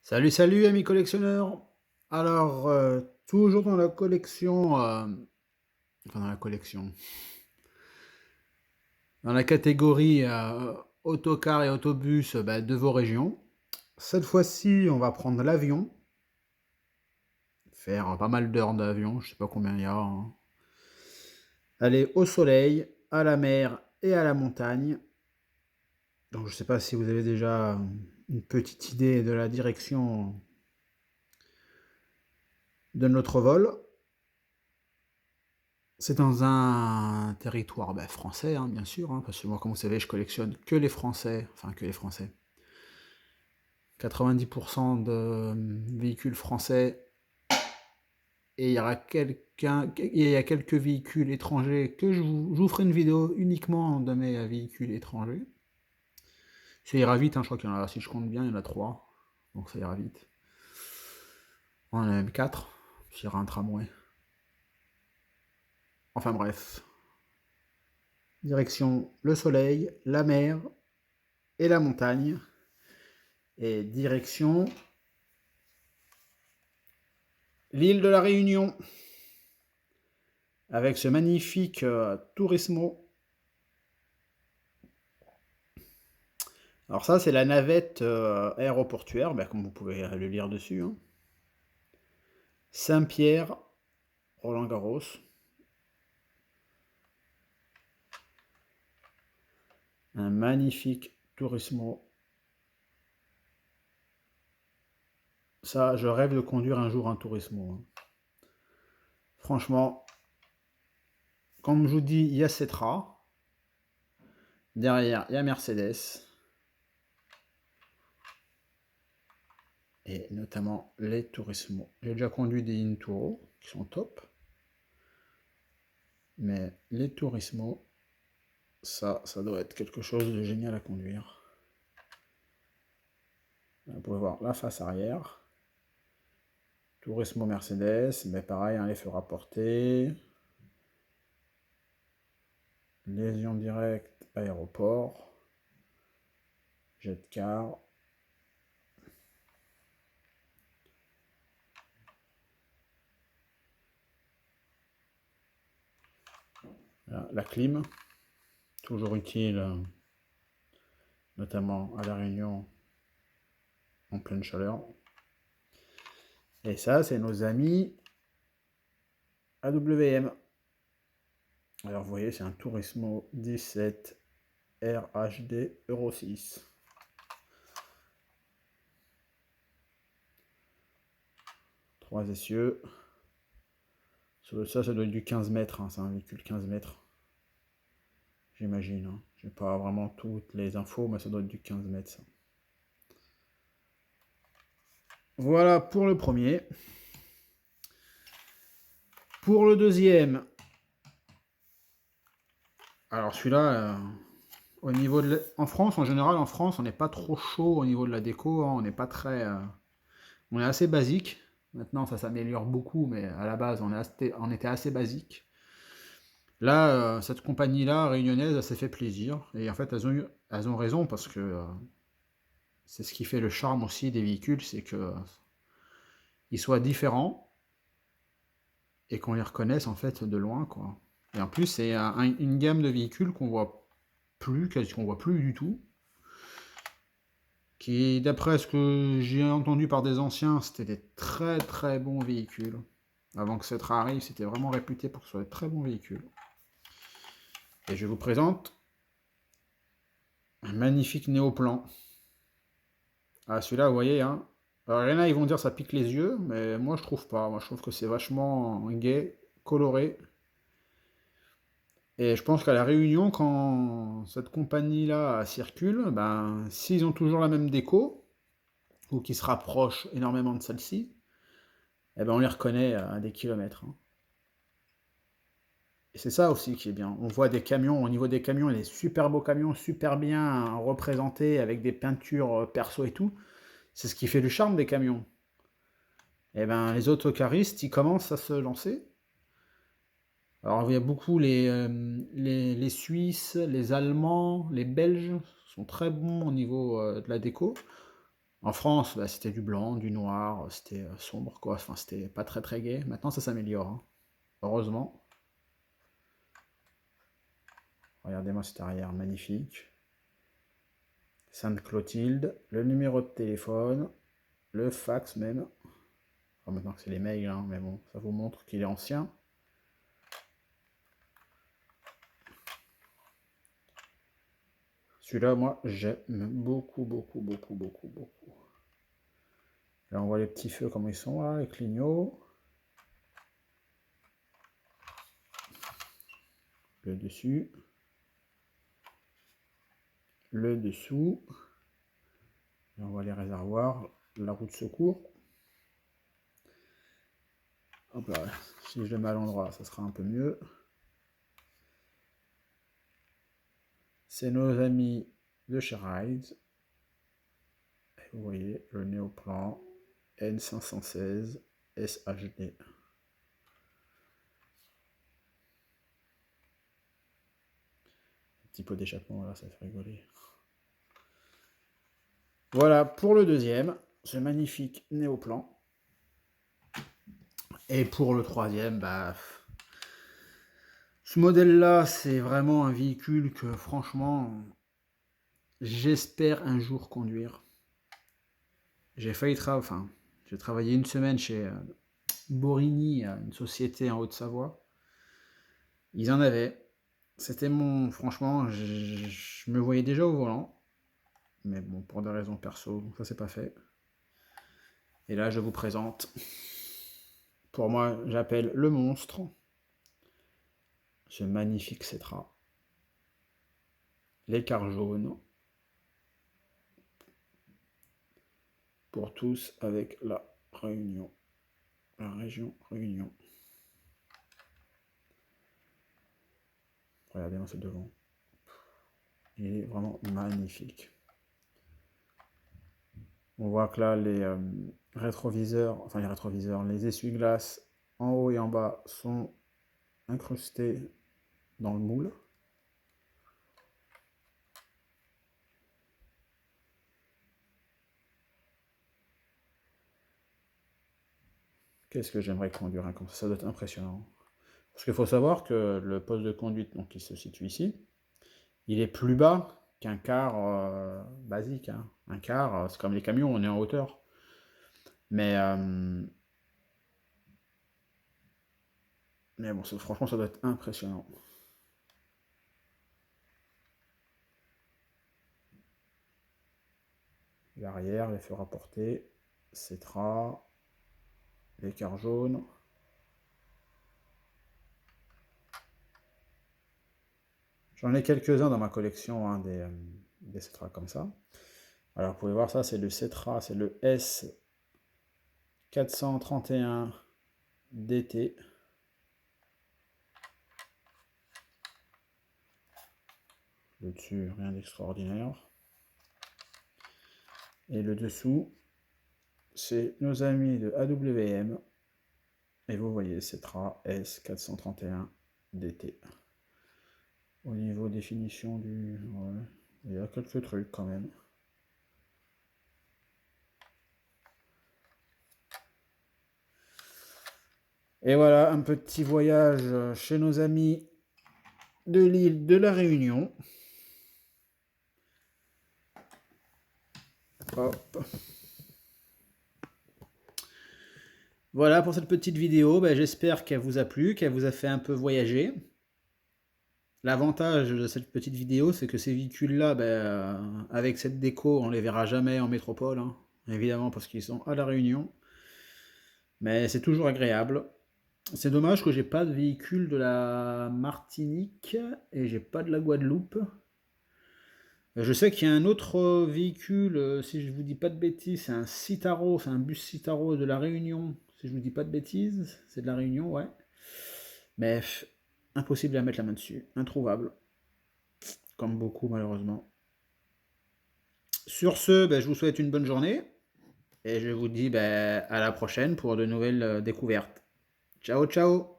Salut, salut amis collectionneurs. Alors, toujours dans la collection, enfin dans la collection, dans la catégorie autocar et autobus de vos régions. Cette fois-ci, on va prendre l'avion, faire pas mal d'heures d'avion, je sais pas combien il y a, hein. Aller au soleil, à la mer et à la montagne. Donc je sais pas si vous avez déjà une petite idée de la direction de notre vol. C'est dans un territoire français, hein, bien sûr, hein, parce que moi, comme vous savez, je collectionne que les Français, enfin que les Français. 90% de véhicules français, et il y a quelques véhicules étrangers que je vous ferai une vidéo uniquement de mes véhicules étrangers. Ça ira vite, hein, je crois qu'il y en a, si je compte bien, il y en a 3, donc ça ira vite. On en a même 4, s'il y aura un tramway. Enfin bref. Direction le soleil, la mer et la montagne. Et direction l'île de la Réunion, avec ce magnifique Turismo. Alors ça, c'est la navette aéroportuaire, comme vous pouvez le lire dessus, hein. Saint-Pierre, Roland-Garros. Un magnifique Turismo. Ça, je rêve de conduire un jour un Turismo, hein. Franchement, comme je vous dis, il y a Cetra. Derrière, il y a Mercedes. Et notamment les Turismo. J'ai déjà conduit des Inturo qui sont top. Mais les Turismo, ça doit être quelque chose de génial à conduire. Vous pouvez voir la face arrière. Turismo Mercedes, mais pareil, hein, les feux rapportés. Lésion directe, aéroport. Jet car. Voilà, la clim, toujours utile, notamment à La Réunion, en pleine chaleur. Et ça, c'est nos amis AWM. Alors vous voyez, c'est un Turismo 17 RHD Euro 6. Trois essieux. Ça doit être du 15 mètres, hein, c'est un véhicule 15 mètres. J'imagine, hein. J'ai pas vraiment toutes les infos, mais ça doit être du 15 mètres, ça. Voilà pour le premier. Pour le deuxième, alors celui-là, au niveau de en France, en général, en France, on n'est pas trop chaud au niveau de la déco, hein, on n'est pas très... on est assez basique. Maintenant, ça s'améliore beaucoup, mais à la base, on était assez basique. Là, cette compagnie-là, réunionnaise, elle s'est fait plaisir. Et en fait, elles ont raison, parce que c'est ce qui fait le charme aussi des véhicules, c'est que ils soient différents et qu'on les reconnaisse en fait de loin, quoi. Et en plus, c'est une gamme de véhicules qu'on voit plus, qu'on voit plus du tout, qui, d'après ce que j'ai entendu par des anciens, c'était des très très bons véhicules. Avant que Cetra arrive, c'était vraiment réputé pour que ce soit des très bons véhicules. Et je vous présente un magnifique néoplan. Ah, celui-là, vous voyez, hein. Alors, il y en a, ils vont dire ça pique les yeux, mais moi je trouve pas. Moi je trouve que c'est vachement gai, coloré. Et je pense qu'à La Réunion, quand cette compagnie-là circule, s'ils ont toujours la même déco, ou qui se rapprochent énormément de celle-ci, on les reconnaît à des kilomètres, hein. Et c'est ça aussi qui est bien. On voit des camions, au niveau des camions, il y a des super beaux camions, super bien représentés, avec des peintures perso et tout. C'est ce qui fait le charme des camions. Les autocaristes, ils commencent à se lancer. Alors, il y a beaucoup les Suisses, les Allemands, les Belges sont très bons au niveau de la déco. En France, bah, c'était du blanc, du noir, c'était sombre, quoi. Enfin, c'était pas très très gai. Maintenant, ça s'améliore, hein. Heureusement. Regardez-moi cet arrière, magnifique. Sainte-Clotilde, le numéro de téléphone, le fax même. Enfin, maintenant que c'est les mails, hein, mais bon, ça vous montre qu'il est ancien. Celui-là, moi, j'aime beaucoup, beaucoup, beaucoup, beaucoup, beaucoup. Là, on voit les petits feux, comment ils sont, là, les clignots. Le dessus. Le dessous. Là, on voit les réservoirs, la roue de secours. Hop là, si je le mets à l'endroit, ça sera un peu mieux. C'est nos amis de chez Rides. Vous voyez le néoplan N516 SHD. Petit pot d'échappement, là, ça fait rigoler. Voilà pour le deuxième, ce magnifique néoplan. Et pour le troisième, bah, ce modèle-là, c'est vraiment un véhicule que, franchement, j'espère un jour conduire. J'ai j'ai travaillé une semaine chez Borini, une société en Haute-Savoie. Ils en avaient. C'était franchement, je me voyais déjà au volant. Mais bon, pour des raisons perso, ça c'est pas fait. Et là, je vous présente. Pour moi, j'appelle le monstre. Ce magnifique Cetra. L'écart jaune. Pour tous avec la Réunion. La région Réunion. Regardez-moi ce devant. Il est vraiment magnifique. On voit que là, les rétroviseurs, enfin les rétroviseurs, les essuie-glaces en haut et en bas sont incrustés dans le moule. Qu'est-ce que j'aimerais conduire comme ça doit être impressionnant. Parce qu'il faut savoir que le poste de conduite, donc, qui se situe ici, il est plus bas qu'un car basique. Hein. Un car, c'est comme les camions, on est en hauteur. Mais bon, franchement, ça doit être impressionnant. L'arrière, les feux rapportés, Cetra, l'écart jaune. J'en ai quelques-uns dans ma collection, hein, des Cetra comme ça. Alors, vous pouvez voir ça, c'est le Cetra, c'est le S431 DT. Le dessus, rien d'extraordinaire. Et le dessous, c'est nos amis de AWM. Et vous voyez, Cetra S431 DT. Au niveau définition du... Ouais, il y a quelques trucs quand même. Et voilà, un petit voyage chez nos amis de l'île de la Réunion. Hop. Voilà pour cette petite vidéo, j'espère qu'elle vous a plu, qu'elle vous a fait un peu voyager. L'avantage de cette petite vidéo, c'est que ces véhicules-là, avec cette déco, on les verra jamais en métropole, hein, évidemment parce qu'ils sont à La Réunion. Mais c'est toujours agréable. C'est dommage que j'ai pas de véhicule de la Martinique et j'ai pas de la Guadeloupe. Je sais qu'il y a un autre véhicule, si je vous dis pas de bêtises, c'est un Citaro, c'est un bus Citaro de la Réunion, si je vous dis pas de bêtises, c'est de la Réunion, ouais. Mais impossible à mettre la main dessus, introuvable, comme beaucoup malheureusement. Sur ce, je vous souhaite une bonne journée, et je vous dis à la prochaine pour de nouvelles découvertes. Ciao ciao!